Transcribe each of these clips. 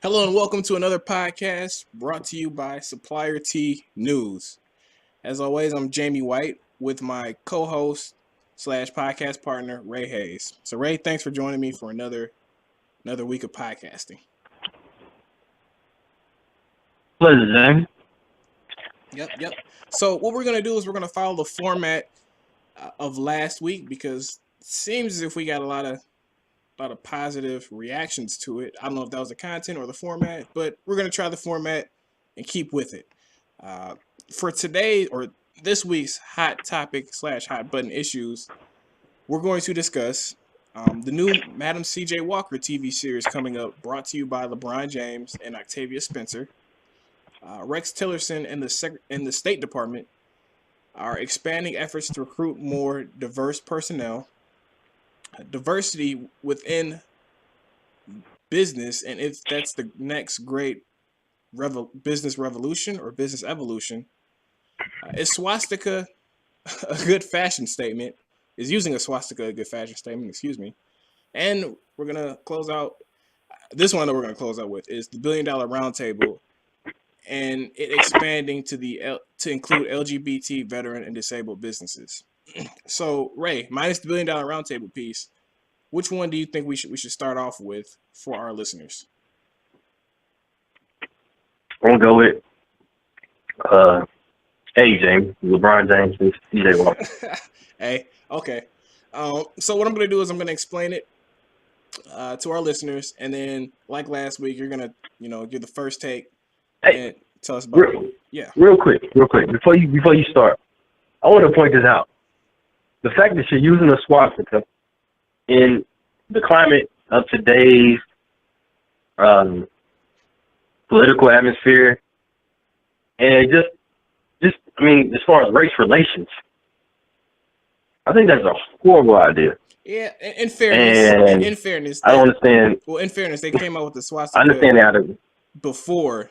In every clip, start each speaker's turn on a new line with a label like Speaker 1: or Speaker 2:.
Speaker 1: Hello and welcome to another podcast brought to you by Supplierty News. As always, I'm Jamie White with my co-host slash podcast partner Ray Hayes. So Ray, thanks for joining me for another week of podcasting.
Speaker 2: Pleasure, Jamie.
Speaker 1: Yep. So what we're gonna do is we're gonna follow the format of last week because it seems as if we got a lot of positive reactions to it. I don't know if that was the content or the format, but we're gonna try the format and keep with it. Uh, for today or this week's hot topic slash hot button issues, we're going to discuss the new Madam C.J. Walker TV series coming up, brought to you by LeBron James and Octavia Spencer. Rex Tillerson and the State Department are expanding efforts to recruit more diverse personnel. Diversity within business, and if that's the next great business revolution or business evolution, is swastika a good fashion statement? Is using a swastika a good fashion statement? Excuse me. And we're gonna close out this one that we're gonna close out with is the $1 billion roundtable, and it expanding to include LGBT, veteran, and disabled businesses. So Ray, minus the $1 billion roundtable piece, which one do you think we should start off with for our listeners?
Speaker 2: I'm gonna go with hey James, LeBron James and CJ Walker.
Speaker 1: Hey, okay. So what I'm gonna do is I'm gonna explain it to our listeners, and then like last week, you're gonna give the first take
Speaker 2: Hey,
Speaker 1: and tell us about it. Yeah.
Speaker 2: real quick, before you start, I want to point this out. The fact that you're using a swastika in the climate of today's political atmosphere, and I mean, as far as race relations, I think that's a horrible idea.
Speaker 1: Yeah.
Speaker 2: And
Speaker 1: In fairness,
Speaker 2: I don't understand.
Speaker 1: they came out with the
Speaker 2: I
Speaker 1: swastika
Speaker 2: understand that.
Speaker 1: before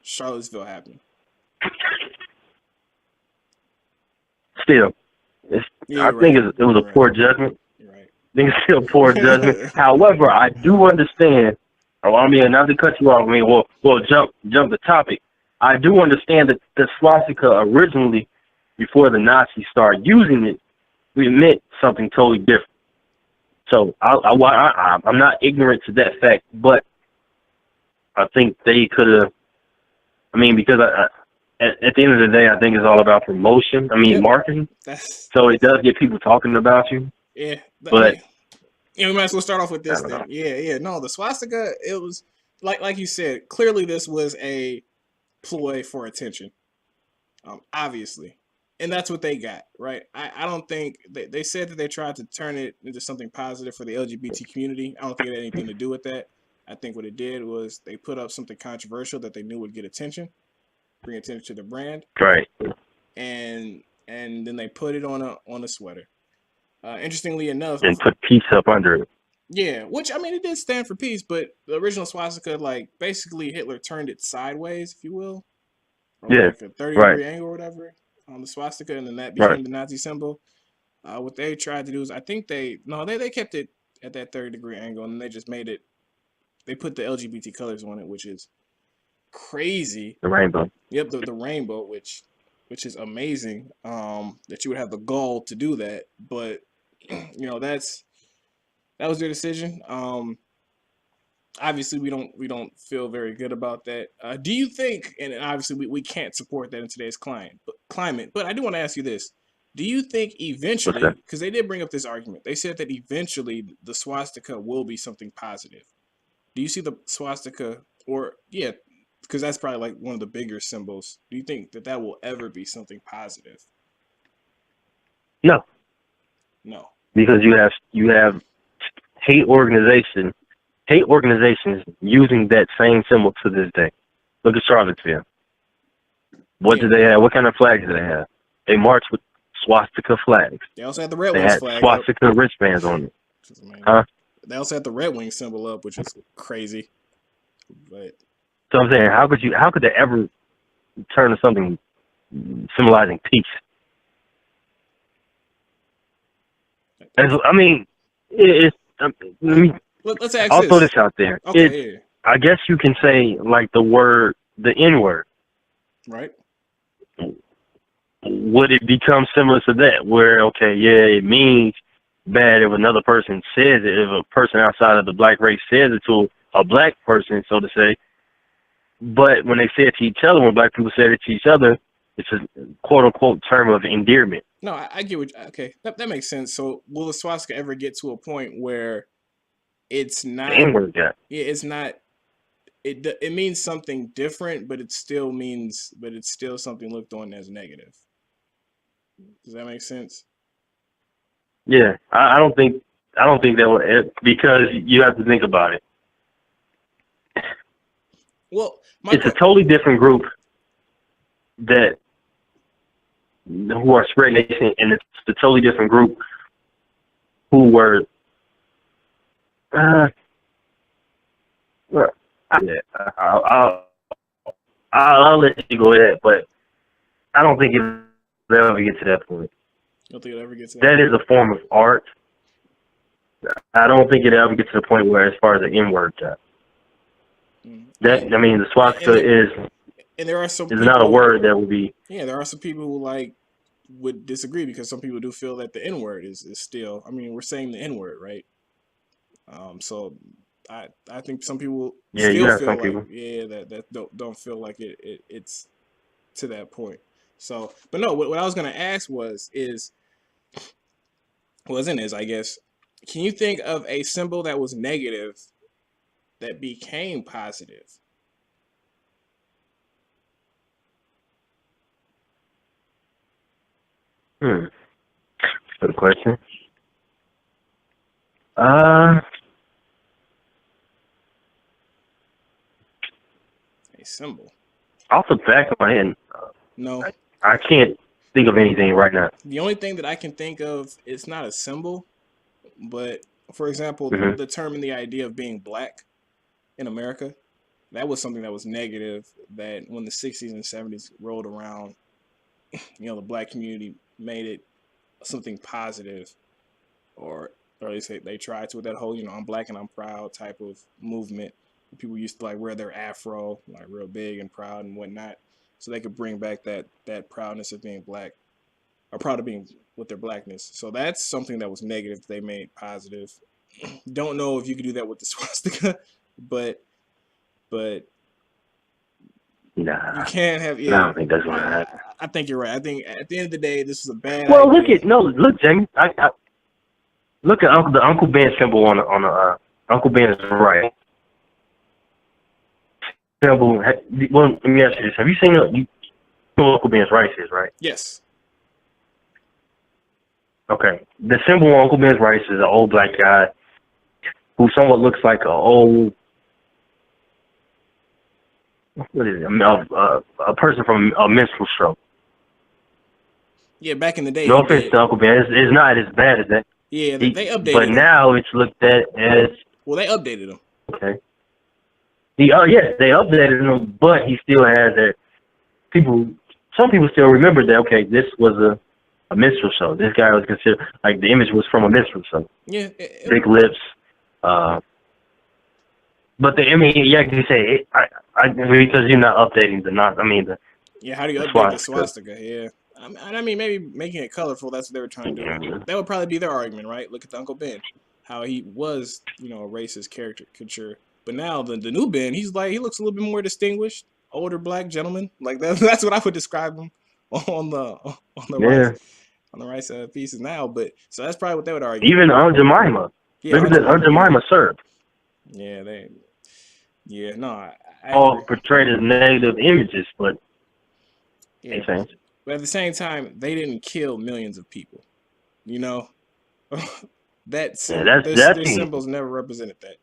Speaker 1: Charlottesville happened.
Speaker 2: Still,
Speaker 1: Yeah,
Speaker 2: I
Speaker 1: you're
Speaker 2: think
Speaker 1: right.
Speaker 2: it was a
Speaker 1: You're right.
Speaker 2: poor judgment.
Speaker 1: You're right.
Speaker 2: I think it's still poor judgment. However, I do understand. I mean, not to cut you off. I mean, we'll jump the topic. I do understand that the swastika originally, before the Nazis started using it, it meant something totally different. So I'm not ignorant to that fact, but I think they could have. I mean, because at the end of the day, I think it's all about promotion. I mean,
Speaker 1: Yep.
Speaker 2: marketing.
Speaker 1: That's
Speaker 2: So it does get people talking about you.
Speaker 1: yeah. I
Speaker 2: But
Speaker 1: mean, we might as well start off with
Speaker 2: I
Speaker 1: this
Speaker 2: don't
Speaker 1: then.
Speaker 2: know.
Speaker 1: Yeah. No, the swastika. It was like you said. Clearly, this was a ploy for attention. Obviously, and that's what they got right. I don't think they said that they tried to turn it into something positive for the LGBT community. I don't think it had anything to do with that. I think what it did was they put up something controversial that they knew would get attention, bring attention to the brand,
Speaker 2: Right.
Speaker 1: and then they put it on a sweater. Interestingly enough,
Speaker 2: And put peace up under it.
Speaker 1: yeah, which I mean it did stand for peace, but the original swastika, like basically Hitler turned it sideways, if you will, from
Speaker 2: Yeah.
Speaker 1: like a 30
Speaker 2: Right.
Speaker 1: degree angle or whatever on the swastika, and then that
Speaker 2: Right.
Speaker 1: became the Nazi symbol. What they tried to do is I think they kept it at that 30-degree angle, and they just they put the LGBT colors on it, which is crazy.
Speaker 2: The rainbow.
Speaker 1: Yep, the rainbow, which is amazing. That you would have the gall to do that, but that was their decision. Obviously we don't feel very good about that. Do you think? And obviously we can't support that in today's climate. But I do want to ask you this: do you think
Speaker 2: What's
Speaker 1: eventually,
Speaker 2: that?
Speaker 1: because they did bring up this argument, they said that eventually the swastika will be something positive. Do you see the swastika, or yeah, because that's probably like one of the bigger symbols? Do you think that will ever be something positive?
Speaker 2: No,
Speaker 1: No.
Speaker 2: because you have hate organization hate organizations using that same symbol to this day. Look at Charlottesville. What
Speaker 1: Yeah.
Speaker 2: do they have? What kind of flags do they have? They march with swastika flags.
Speaker 1: They also had the Red
Speaker 2: They
Speaker 1: Wings
Speaker 2: had
Speaker 1: flag up,
Speaker 2: swastika wristbands on it.
Speaker 1: which is amazing.
Speaker 2: Huh?
Speaker 1: They also had the Red Wings symbol up, which is crazy. But
Speaker 2: So I'm saying, how could they ever turn to something symbolizing peace? I mean, it's. Let me.
Speaker 1: let's ask
Speaker 2: I'll throw
Speaker 1: this.
Speaker 2: this out there.
Speaker 1: Okay, yeah.
Speaker 2: I guess you can say like the N word.
Speaker 1: right?
Speaker 2: Would it become similar to that, where okay, yeah, it means bad if another person says it, if a person outside of the black race says it to a black person, so to say. But when they say it to each other, when black people say it to each other, it's a quote unquote term of endearment.
Speaker 1: No, I get what. Okay, that makes sense. So, will the swastika ever get to a point where it's
Speaker 2: The
Speaker 1: not?
Speaker 2: N word guy.
Speaker 1: Yeah, it's not. It means something different, but it still means, but it's still something looked on as negative. Does that make sense?
Speaker 2: Yeah, I don't think that will, because you have to think about it.
Speaker 1: Well, my
Speaker 2: It's a totally different group that who are spread nation, and it's a totally different group who were. Uh, well, yeah, I'll let you go ahead, but I don't think it'll ever get to that point.
Speaker 1: I don't think it ever gets to that.
Speaker 2: That is a form of art. I don't think it'll ever get to the point where, as far as the N word, that I mean, the swastika
Speaker 1: And there are some
Speaker 2: is
Speaker 1: people,
Speaker 2: not a word that would be.
Speaker 1: Yeah, there are some people who would disagree because some people do feel that the N word is still. I mean, we're saying the N word, right? So I think some people
Speaker 2: Yeah, you
Speaker 1: still
Speaker 2: have
Speaker 1: feel
Speaker 2: some
Speaker 1: like
Speaker 2: people.
Speaker 1: that don't feel like it's to that point. So, but no, what I was gonna ask is I guess, can you think of a symbol that was negative that became positive?
Speaker 2: Good question. Uh,
Speaker 1: A symbol?
Speaker 2: Off the back of my head,
Speaker 1: No.
Speaker 2: I can't think of anything right now.
Speaker 1: The only thing that I can think of is not a symbol, but for example,
Speaker 2: Hmm.
Speaker 1: the term and the idea of being black in America, that was something that was negative. That when the '60s and '70s rolled around, the black community made it something positive, or at least they tried to, with that whole I'm black and I'm proud type of movement. People used to like wear their afro like real big and proud and whatnot, so they could bring back that proudness of being black, or proud of being with their blackness. So that's something that was negative they made positive. Don't know if you could do that with the swastika, but but you
Speaker 2: Nah,
Speaker 1: can have,
Speaker 2: I don't think that's gonna
Speaker 1: yeah.
Speaker 2: happen.
Speaker 1: I think you're right. I think at the end of the day, this was a bad
Speaker 2: Well,
Speaker 1: idea.
Speaker 2: look, Jamie. Look at the Uncle Ben symbol on the Uncle Ben's right symbol. Well, let me ask you this: have you seen you know what Uncle Ben's rice is, right?
Speaker 1: Yes.
Speaker 2: Okay. The symbol on Uncle Ben's rice is an old black guy who somewhat looks like a old, what is it? A person from a menstrual stroke.
Speaker 1: Yeah, back in the day
Speaker 2: No
Speaker 1: he
Speaker 2: offense
Speaker 1: did.
Speaker 2: to Uncle Ben, it's not as bad as that.
Speaker 1: Yeah, they
Speaker 2: But
Speaker 1: updated him.
Speaker 2: now it's looked at as
Speaker 1: Well, they updated him.
Speaker 2: okay. Yes, they updated him, but he still has that. Some people still remember that. Okay, this was a minstrel show. This guy was considered like the image was from a minstrel show.
Speaker 1: Yeah,
Speaker 2: Big lips. But I mean, yeah, you say because you're not updating the
Speaker 1: yeah. How do you
Speaker 2: the
Speaker 1: update the
Speaker 2: swastika.
Speaker 1: swastika? Yeah, I mean, maybe making it colorful. That's what they were trying to do. That would probably be their argument, right? Look at the Uncle Ben, how he was, a racist caricature. But now the new Ben, he looks a little bit more distinguished, older black gentleman. Like that, that's what I would describe him on the rice
Speaker 2: Yeah.
Speaker 1: on the rice pieces now. But so that's probably what they would argue.
Speaker 2: Even Aunt Jemima.
Speaker 1: Yeah,
Speaker 2: Look at
Speaker 1: Aunt
Speaker 2: this Aunt
Speaker 1: Jemima. Yeah,
Speaker 2: Jemima syrup.
Speaker 1: yeah, yeah. No, I
Speaker 2: All
Speaker 1: agree.
Speaker 2: portrayed as negative images, but
Speaker 1: Yeah,
Speaker 2: makes sense.
Speaker 1: but at the same time, they didn't kill millions of people. You know,
Speaker 2: Yeah,
Speaker 1: their
Speaker 2: that's
Speaker 1: symbols never represented that.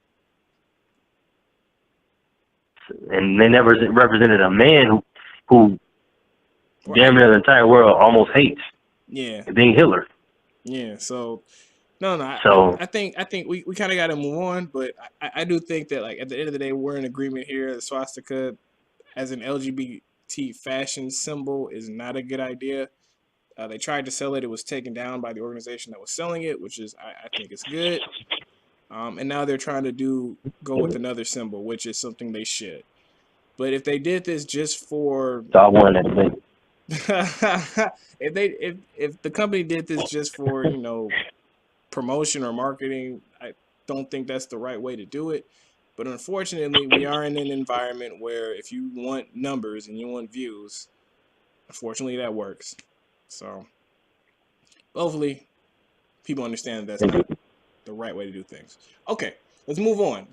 Speaker 2: and they never represented a man who damn
Speaker 1: Right.
Speaker 2: near the entire world almost hates,
Speaker 1: Yeah.
Speaker 2: being Hitler.
Speaker 1: Yeah. So no.
Speaker 2: So
Speaker 1: I think we kind of got to move on, but I do think that like at the end of the day, we're in agreement here. The swastika as an LGBT fashion symbol is not a good idea. They tried to sell it. It was taken down by the organization that was selling it, which is I think it's good. And now they're trying to go with another symbol, which is something they should. But if they did this just for
Speaker 2: So I wanted to say,
Speaker 1: if the company did this just for, you know, promotion or marketing, I don't think that's the right way to do it. But unfortunately, we are in an environment where if you want numbers and you want views, unfortunately that works. So hopefully people understand that's not the right way to do things. Okay, let's move on.